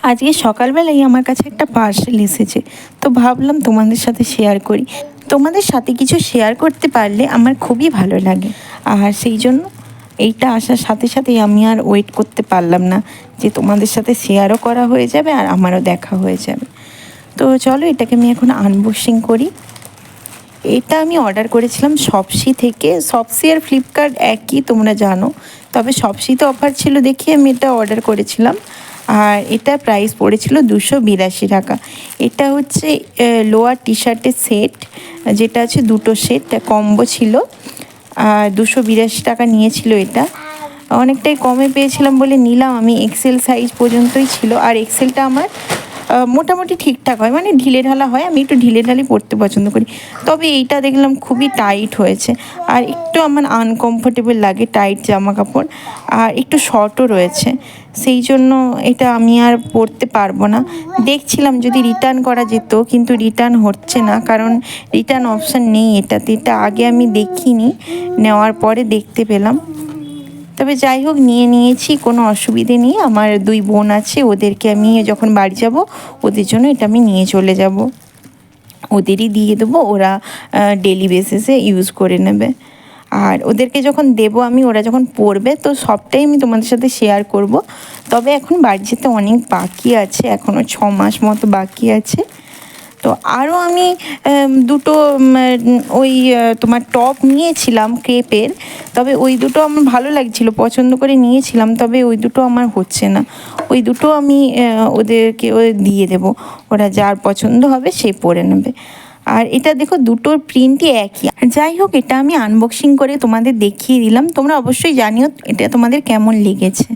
আজকে সকালবেলায় আমার কাছে একটা পার্সেল এসেছে, তো ভাবলাম তোমাদের সাথে শেয়ার করি। তোমাদের সাথে কিছু শেয়ার করতে পারলে আমার খুবই ভালো লাগে, আর সেই জন্য এইটা আসার সাথে সাথেই আমি আর ওয়েট করতে পারলাম না যে তোমাদের সাথে শেয়ারও করা হয়ে যাবে আর আমারও দেখা হয়ে যাবে। তো চলো এটাকে আমি এখন আনবক্সিং করি। এটা আমি অর্ডার করেছিলাম শপসি থেকে। শপসি আর ফ্লিপকার্ট একই, তোমরা জানো, তবে শপসিতে অফার ছিল দেখে আমি এটা অর্ডার করেছিলাম। আর এটা প্রাইস পড়েছিল 282 টাকা। এটা হচ্ছে লোয়ার টি শার্টের সেট, যেটা আছে দুটো সেট কম্বো ছিল, আর 282 টাকা নিয়েছিল। এটা অনেকটাই কমে পেয়েছিলাম বলে নিলাম আমি। এক্সেল সাইজ পর্যন্তই ছিল, আর এক্সেলটা আমার মোটামুটি ঠিকঠাক হয়, মানে ঢিলে ঢালা হয়। আমি একটু ঢিলে ঢালি পরতে পছন্দ করি, তবে এইটা দেখলাম খুবই টাইট হয়েছে, আর একটু আমার আনকমফোর্টেবল লাগে টাইট জামা কাপড়, আর একটু শর্টও রয়েছে। সেই জন্য এটা আমি আর পরতে পারবো না। দেখছিলাম যদি রিটার্ন করা যেত, কিন্তু রিটার্ন হচ্ছে না, কারণ রিটার্ন অপশান নেই এটাতে। এটা আগে আমি দেখিনি, নেওয়ার পরে দেখতে পেলাম। তবে যাই হোক, নিয়েছি, কোনো অসুবিধে নেই। আমার 2 বোন আছে, ওদেরকে আমি যখন বাড়ি যাব ওদের জন্য এটা আমি নিয়ে চলে যাব, ওদেরই দিয়ে দেবো, ওরা ডেলি বেসিসে ইউজ করে নেবে। আর ওদেরকে যখন দেবো আমি, ওরা যখন পড়বে, তো সবটাই আমি তোমাদের সাথে শেয়ার করব। তবে এখন বাড়ি যেতে অনেক বাকি আছে, এখনও 6 মাস মতো বাকি আছে। তো আরও আমি দুটো ওই তোমার টপ নিয়েছিলাম ক্রেপের, তবে ওই দুটো আমার ভালো লাগছিলো, পছন্দ করে নিয়েছিলাম, তবে ওই দুটো আমার হচ্ছে না। ওই দুটো আমি ওদেরকে দিয়ে দেবো, ওরা যার পছন্দ হবে সে পরে নেবে। আর এটা দেখো, দুটোর প্রিন্টই একই। যাই হোক, এটা আমি আনবক্সিং করে তোমাদের দেখিয়ে দিলাম। তোমরা অবশ্যই জানিও এটা তোমাদের কেমন লেগেছে।